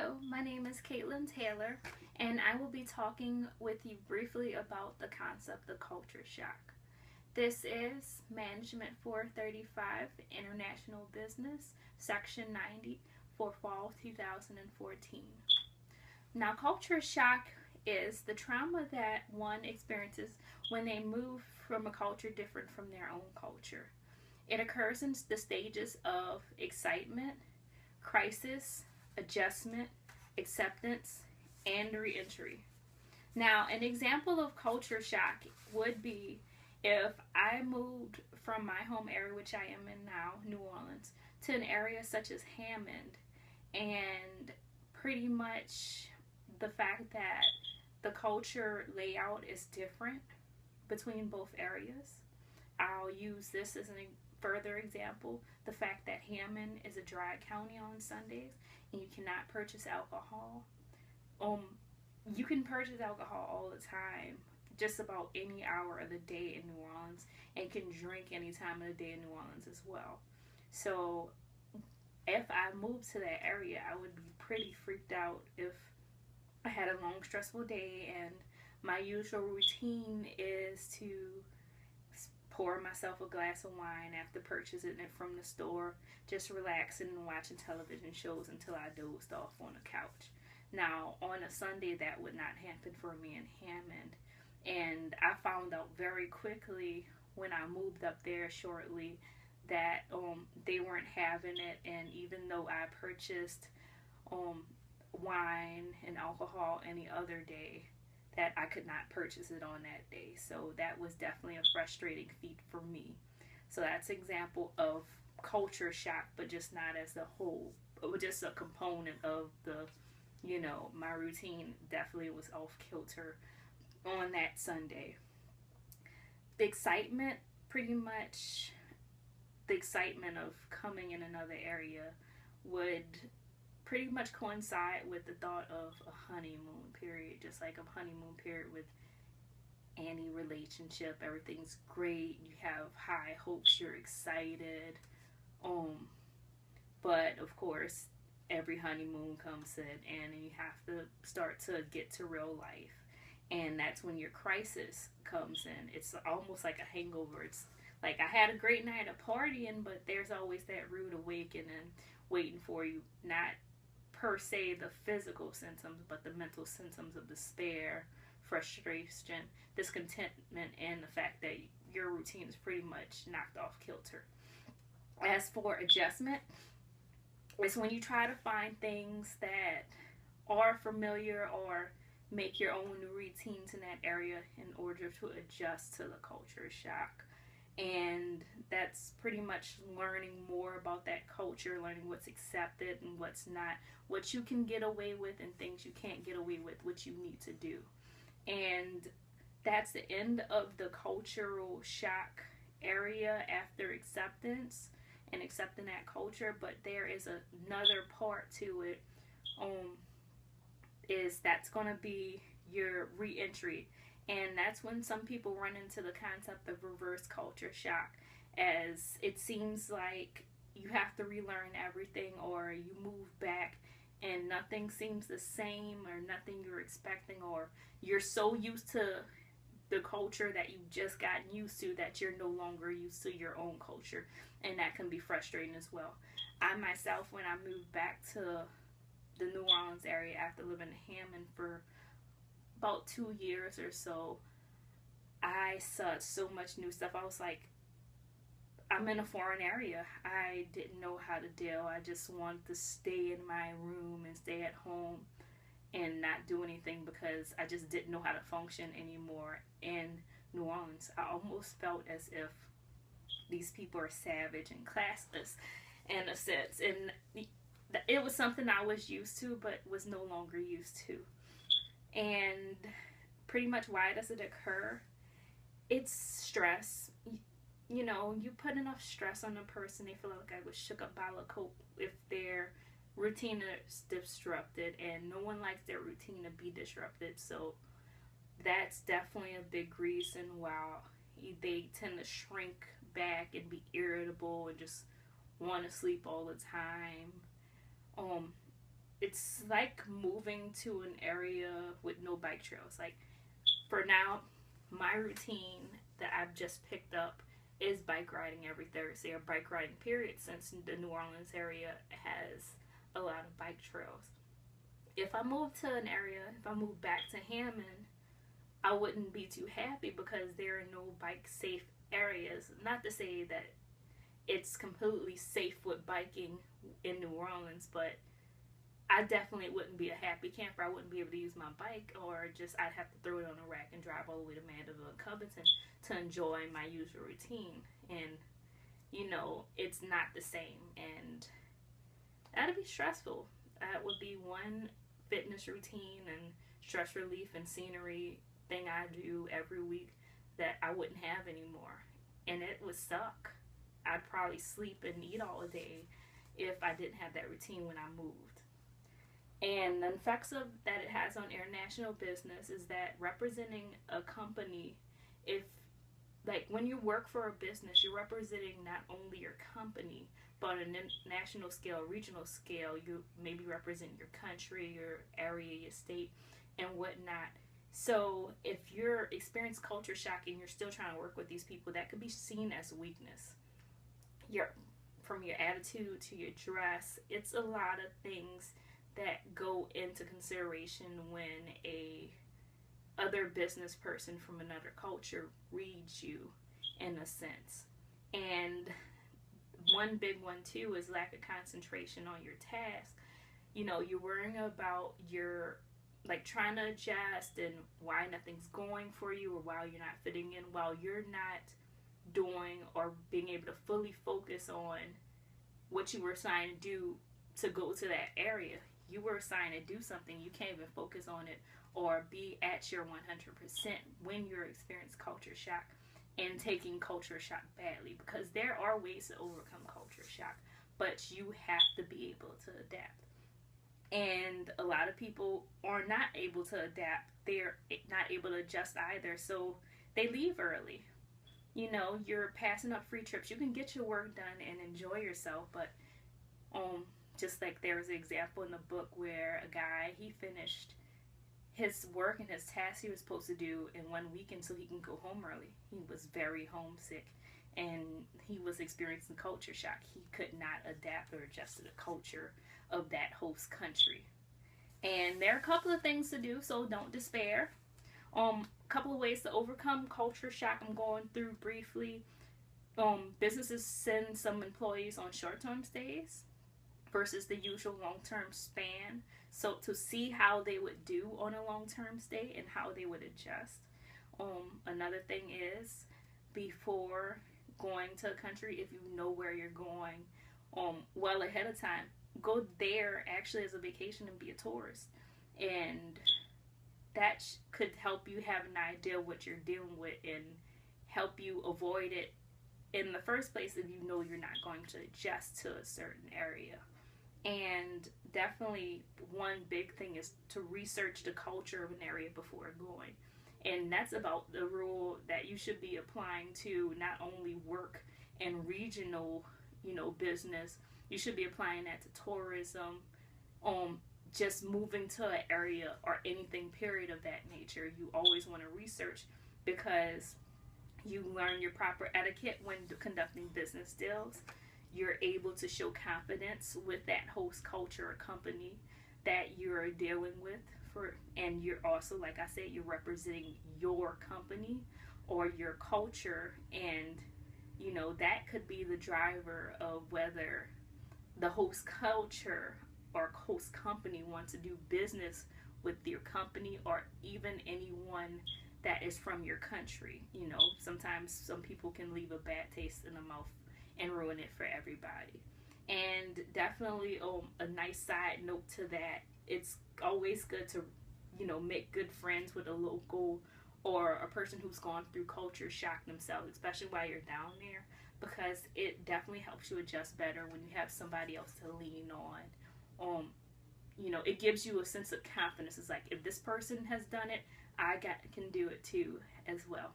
Hello, my name is Caitlin Taylor, and I will be talking with you briefly about the concept of culture shock. This is Management 435 International Business, Section 90 for Fall 2014. Now, culture shock is the trauma that one experiences when they move from a culture different from their own culture. It occurs in the stages of excitement, crisis, adjustment, acceptance, and reentry. Now, an example of culture shock would be if I moved from my home area, which I am in now, New Orleans, to an area such as Hammond, and pretty much the fact that the culture layout is different between both areas. I'll use this as a further example, the fact that Hammond is a dry county on Sundays and you cannot purchase alcohol. Um, you can purchase alcohol all the time, just about any hour of the day in New Orleans, and can drink any time of the day in New Orleans as well. So if I moved to that area, I would be pretty freaked out if I had a long, stressful day and my usual routine is to pour myself a glass of wine after purchasing it from the store, just relaxing and watching television shows until I dozed off on the couch. Now, on a Sunday, that would not happen for me in Hammond. And I found out very quickly when I moved up there shortly that they weren't having it. And even though I purchased wine and alcohol any other day, that I could not purchase it on that day. So that was definitely a frustrating feat for me. So that's an example of culture shock, but just not as a whole, just a component of my routine definitely was off kilter on that Sunday. The excitement, pretty much the excitement of coming in another area would pretty much coincide with the thought of a honeymoon period, just like a honeymoon period with any relationship. Everything's great, you have high hopes, you're excited. But of course, every honeymoon comes to an end and you have to start to get to real life. And that's when your crisis comes in. It's almost like a hangover. It's like I had a great night of partying, but there's always that rude awakening waiting for you. Not per se the physical symptoms, but the mental symptoms of despair, frustration, discontentment, and the fact that your routine is pretty much knocked off kilter. As for adjustment, it's when you try to find things that are familiar or make your own new routines in that area in order to adjust to the culture shock. And that's pretty much learning more about that culture, learning what's accepted and what's not, what you can get away with and things you can't get away with, what you need to do. And that's the end of the cultural shock area after acceptance and accepting that culture. But there is another part to it, is that's going to be your reentry. And that's when some people run into the concept of reverse culture shock, as it seems like you have to relearn everything, or you move back and nothing seems the same, or nothing you're expecting, or you're so used to the culture that you've just gotten used to that you're no longer used to your own culture. And that can be frustrating as well. I myself, when I moved back to the New Orleans area after living in Hammond for about 2 years or so, I saw so much new stuff. I was like, I'm in a foreign area. I didn't know how to deal. I just wanted to stay in my room and stay at home and not do anything because I just didn't know how to function anymore in New Orleans. I almost felt as if these people are savage and classless in a sense. And it was something I was used to but was no longer used to. And pretty much why does it occur? It's stress. You put enough stress on a person, they feel like I was shook up by a coat if their routine is disrupted, and no one likes their routine to be disrupted. So that's definitely a big reason why they tend to shrink back and be irritable and just want to sleep all the time. it's like moving to an area with no bike trails. Like for now, my routine that I've just picked up is bike riding every Thursday, or bike riding period, since the New Orleans area has a lot of bike trails. If I move to an area, if I move back to Hammond, I wouldn't be too happy because there are no bike safe areas. Not to say that it's completely safe with biking in New Orleans, but I definitely wouldn't be a happy camper. I wouldn't be able to use my bike, or just I'd have to throw it on a rack and drive all the way to Mandeville and Covington to enjoy my usual routine. And, you know, it's not the same. And that'd be stressful. That would be one fitness routine and stress relief and scenery thing I do every week that I wouldn't have anymore. And it would suck. I'd probably sleep and eat all day if I didn't have that routine when I moved. And the effects of that it has on international business is that representing a company, if like when you work for a business, you're representing not only your company, but on a national scale, regional scale, you maybe represent your country, your area, your state, and whatnot. So if you're experiencing culture shock and you're still trying to work with these people, that could be seen as weakness. From your attitude to your dress, it's a lot of things that go into consideration when a other business person from another culture reads you, in a sense. And one big one too is lack of concentration on your task. You know, you're worrying about your like trying to adjust and why nothing's going for you, or why you're not fitting in, while you're not doing or being able to fully focus on what you were assigned to do to go to that area. You were assigned to do something, you can't even focus on it or be at your 100% when you're experiencing culture shock and taking culture shock badly, because there are ways to overcome culture shock, but you have to be able to adapt. And a lot of people are not able to adapt. They're not able to adjust either, so they leave early. You know, you're passing up free trips. You can get your work done and enjoy yourself, but just like there was an example in the book where a guy, he finished his work and his tasks he was supposed to do in 1 weekend so he can go home early. He was very homesick and he was experiencing culture shock. He could not adapt or adjust to the culture of that host country. And there are a couple of things to do, so don't despair. A couple of ways to overcome culture shock I'm going through briefly. Businesses send some employees on short-term stays versus the usual long-term span, so to see how they would do on a long-term stay and how they would adjust. Another thing is, before going to a country, if you know where you're going well ahead of time, go there actually as a vacation and be a tourist, and that could help you have an idea what you're dealing with and help you avoid it in the first place if you know you're not going to adjust to a certain area. And definitely one big thing is to research the culture of an area before going. And that's about the rule that you should be applying to not only work and regional, business. You should be applying that to tourism, just moving to an area or anything period of that nature. You always want to research, because you learn your proper etiquette when conducting business deals. You're able to show confidence with that host culture or company that you're dealing with, and you're also, like I said, you're representing your company or your culture, and that could be the driver of whether the host culture or host company wants to do business with your company, or even anyone that is from your country. Sometimes some people can leave a bad taste in the mouth and ruin it for everybody. And definitely a nice side note to that, it's always good to make good friends with a local or a person who's gone through culture shock themselves, especially while you're down there, because it definitely helps you adjust better when you have somebody else to lean on. It gives you a sense of confidence. It's like, if this person has done it, I can do it too as well.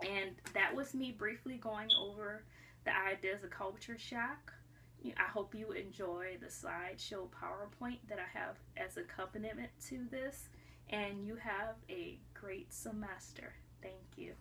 And that was me briefly going over the ideas of culture shock. I hope you enjoy the slideshow PowerPoint that I have as accompaniment to this, and you have a great semester. Thank you.